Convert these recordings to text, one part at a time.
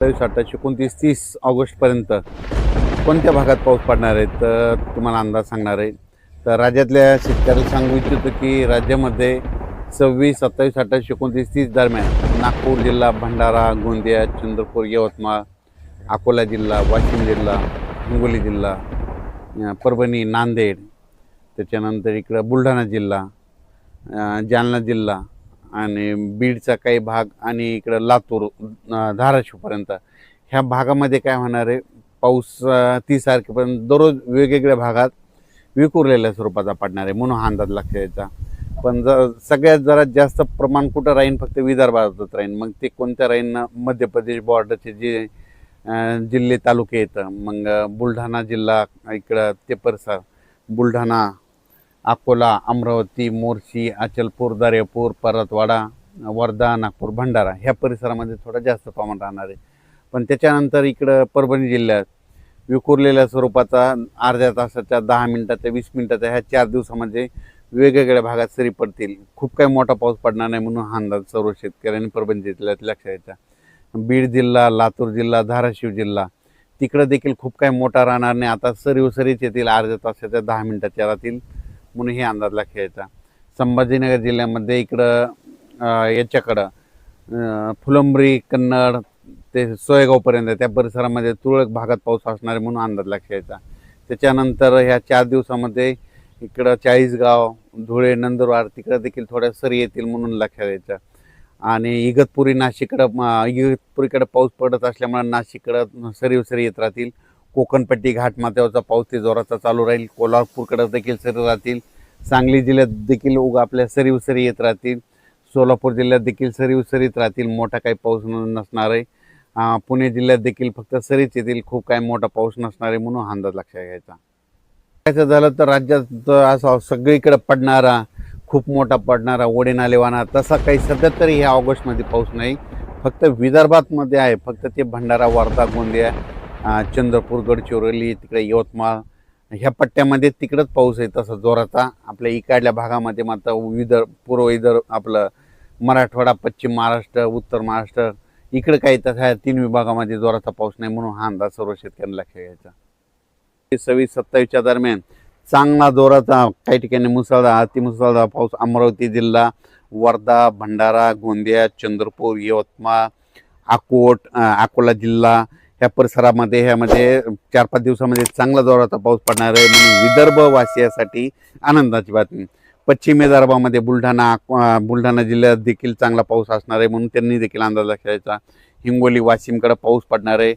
27, 29, 30 ऑगस्टपर्यंत कोणत्या भागात पाऊस पडणार आहे तर तुम्हाला अंदाज सांगणार आहे. तर राज्यातल्या शेतकऱ्याला सांगू इच्छितो की राज्यामध्ये 26, 27, 28, 29, 30 दरम्यान नागपूर जिल्हा, भंडारा, गोंदिया, चंद्रपूर, यवतमाळ, अकोला जिल्हा, वाशिम जिल्हा, हिंगोली जिल्हा, परभणी, नांदेड, त्याच्यानंतर इकडं बुलढाणा जिल्हा, जालना जिल्हा आणि बीडचा काही भाग आणि इकडं लातूर, धाराशिवपर्यंत ह्या भागामध्ये काय होणार आहे, पाऊस 30 तारखेपर्यंत दररोज वेगवेगळ्या भागात विखुरलेल्या स्वरूपाचा पडणार आहे म्हणून हा अंदाज लक्षात यायचा. पण सगळ्यात जरा जास्त प्रमाण कुठं राहीन, फक्त विदर्भातच राहीन. मग ते कोणत्या राहीन ना, मध्य प्रदेश बॉर्डरचे जे जिल्हे तालुके येतं, मग बुलढाणा जिल्हा इकडं ते परिसर, बुलढाणा, अकोला, अमरावती, मोर्शी, अचलपूर, दर्यापूर, परतवाडा, वर्धा, नागपूर, भंडारा ह्या परिसरामध्ये थोडं जास्त प्रमाण राहणार आहे. पण त्याच्यानंतर इकडं परभणी जिल्ह्यात विखुरलेल्या स्वरूपाचा अर्ध्या तासाच्या, 10 मिनिटाच्या, 20 मिनिटाच्या ह्या 4 दिवसामध्ये वेगवेगळ्या भागात सरी पडतील. खूप काही मोठा पाऊस पडणार नाही म्हणून हा अंदाज सर्व शेतकऱ्यांनी परभणी जिल्ह्यात लक्षात यायचा. बीड जिल्हा, लातूर जिल्हा, धाराशिव जिल्हा तिकडं देखील खूप काही मोठा राहणार नाही. आता सरीच येतील, अर्ध्या तासाच्या, 10 मिनिटाच्या राहतील म्हणून हे अंदाज लक्षात यायचा. संभाजीनगर जिल्ह्यामध्ये इकडं याच्याकडं फुलंब्री, कन्नड ते सोयगावपर्यंत त्या परिसरामध्ये तुरळक भागात पाऊस असणार आहे म्हणून अंदाज लक्षात यायचा. त्याच्यानंतर ह्या 4 दिवसामध्ये इकडं चाळीसगाव, धुळे, नंदुरबार तिकडं देखील थोड्या सरी येतील म्हणून लक्षात यायचं. आणि इगतपुरीकडं पाऊस पडत असल्यामुळे नाशिककडं सरी येत राहतील. कोकणपट्टी, घाटमाथ्यावरचा पाऊस ते जोराचा चालू राहील. कोल्हापूरकडं देखील सरी राहतील. सांगली जिल्ह्यात देखील आपल्या सरी येत राहतील. सोलापूर जिल्ह्यात देखील सरीत राहतील. मोठा काही पाऊस नसणार आहे. पुणे जिल्ह्यात देखील फक्त सरीच येतील, खूप काही मोठा पाऊस नसणार आहे म्हणून हा अंदाज लक्षात घ्यायचा. काय झालं तर राज्यात असा सगळीकडे पडणारा, खूप मोठा पडणारा ओढे नाले वाहणार तसा काही सध्या तरी ह्या ऑगस्टमध्ये पाऊस नाही. फक्त विदर्भातमध्ये आहे. फक्त ते भंडारा, वर्धा, गोंदिया, चंद्रपूर, गडचिरोली, तिकडे यवतमाळ ह्या पट्ट्यामध्ये तिकडंच पाऊस आहे तसा जोराचा. आपल्या इकडल्या भागामध्ये मात्र पूर्व आपलं मराठवाडा, पश्चिम महाराष्ट्र, उत्तर महाराष्ट्र इकडे काही तसा ह्या 3 विभागामध्ये जोराचा पाऊस नाही म्हणून हा अंदाज सर्व शेतकऱ्यांना लक्षात घ्यायचा. 26, 27च्या दरम्यान चांगला जोराचा, काही ठिकाणी मुसळधार, अतिमुसळधार पाऊस अमरावती जिल्हा, वर्धा, भंडारा, गोंदिया, चंद्रपूर, यवतमाळ, अकोला जिल्हा ह्या परिसरामध्ये ह्यामध्ये 4-5 दिवसामध्ये चांगला जोराचा पाऊस पडणार आहे म्हणून विदर्भवासियासाठी आनंदाची बातमी. पश्चिम विदर्भामध्ये बुलढाणा जिल्ह्यात देखील चांगला पाऊस असणार आहे म्हणून त्यांनी देखील अंदाज लक्षात घ्यायचा. हिंगोली, वाशिमकडे पाऊस पडणार आहे.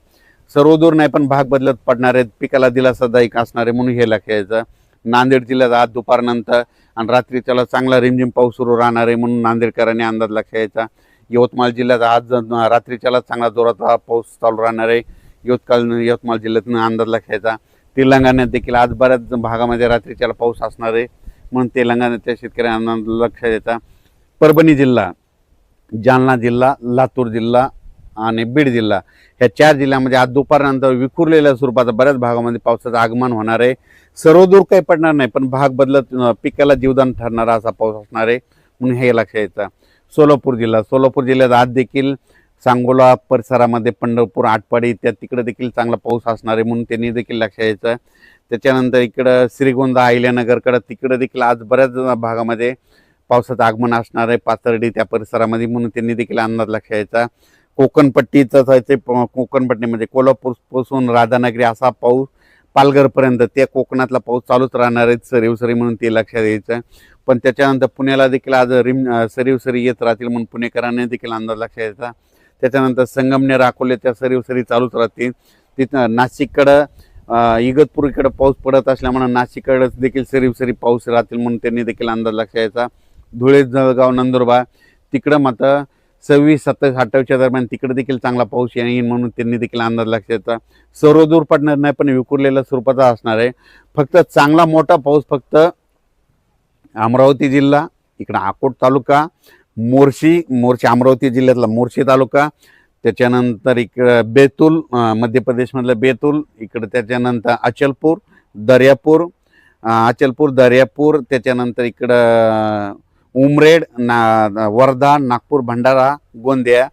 सर्वदूर नाही पण भाग बदलत पडणार आहेत. पिकाला दिलासादायक असणार आहे म्हणून हे लक्षात घ्यायचं. नांदेड जिल्ह्यात आज दुपारनंतर आणि रात्रीच्याला चांगला रिमझिम पाऊस सुरू राहणार आहे म्हणून नांदेडकरांनी अंदाज लक्षात घ्यायचा. यवतमाळ जिल्ह्यात आज रात्रीच्याला चांगला जोराचा पाऊस चालू राहणार आहे. यवतमाळ जिल्ह्यातून अंदाज लक्षात घ्यायचा. तेलंगणात देखील आज बऱ्याच भागामध्ये रात्रीच्याला पाऊस असणार आहे म्हणून तेलंगणाच्या शेतकऱ्यांना अंदाज लक्षात घ्यायचा. परभणी जिल्हा, जालना जिल्हा, लातूर जिल्हा आणि बीड जिल्हा ह्या 4 जिल्ह्यामध्ये आज दुपारनंतर विखुरलेल्या स्वरूपाचा बऱ्याच भागामध्ये पावसाचं आगमन होणार आहे. सर्वदूर काही पडणार नाही पण भाग बदलत पिकाला जीवदान ठरणारा असा पाऊस असणार आहे म्हणून हे लक्षात यायचं. सोलापूर जिल्ह्यात आज देखील सांगोला परिसरामध्ये पंढरपूर, आटपाडी तिकडे देखील चांगला पाऊस असणार आहे म्हणून त्यांनी देखील लक्षात यायचं. त्याच्यानंतर इकडं श्रीगोंदा, अहिल्यानगरकडं तिकडे देखील आज बऱ्याच भागामध्ये पावसाचं आगमन असणार आहे. पाथर्डी त्या परिसरामध्ये म्हणून त्यांनी देखील अंदाज लक्षात यायचा. कोकणपट्टीमध्ये कोल्हापूरपासून राधानगरी असा पाऊस पालघरपर्यंत त्या कोकणातला पाऊस चालूच राहणार आहे सरी म्हणून ते लक्षात यायचं. पण त्याच्यानंतर पुण्याला देखील आज सरी येत राहतील म्हणून पुणेकरांनी देखील अंदाज लक्षात यायचा. त्याच्यानंतर संगमनेर, अकोले त्या सरी चालूच राहतील. तिथं नाशिककडं इगतपुरीकडे पाऊस पडत असल्यामुळे नाशिककडे देखील सरी पाऊस राहतील म्हणून त्यांनी देखील अंदाज लक्षात यायचा. धुळे, जळगाव, नंदुरबार तिकडं मात्र 26, 27, 28च्या दरम्यान तिकडे देखील चांगला पाऊस येईल म्हणून त्यांनी देखील अंदाज लक्षात यायचा. सर्वदूर पडणार नाही पण विखुरलेल्या स्वरूपाचा असणार आहे. फक्त चांगला मोठा पाऊस फक्त अमरावती जिल्हा, इकडं अकोट तालुका, मोर्शी अमरावती जिल्ह्यातला मोर्शी तालुका, त्याच्यानंतर इकडं बेतूल, मध्य प्रदेशमधलं बेतूल, इकडं त्याच्यानंतर अचलपूर, दर्यापूर, त्याच्यानंतर इकडं उमरेड, वर्धा, नागपूर, भंडारा, गोंदिया,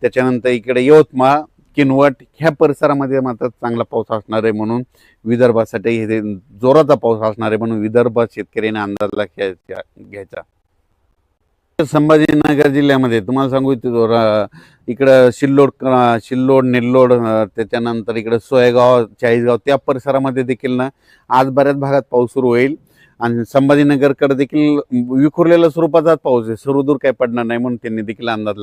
त्याच्यानंतर इकडे यवतमाळ, किनवट ह्या परिसरामध्ये मात्र चांगला पाऊस असणार आहे म्हणून विदर्भासाठी हे जोराचा पाऊस असणार आहे म्हणून विदर्भ शेतकऱ्यांनी अंदाजला घ्यायचा. संभाजीनगर जिल्ह्यामध्ये तुम्हाला सांगू इच्छितो इकडं सिल्लोड नेल्लोड त्याच्यानंतर इकडं सोयगाव चाळीसगाव त्या परिसरामध्ये देखील ना आज बऱ्याच भागात पाऊस सुरू होईल आणि संभाजीनगरकडे देखील विखुरलेल्या स्वरूपाचाच पाऊस आहे, सुरदूर काही पडणार नाही म्हणून त्यांनी देखील अंदाज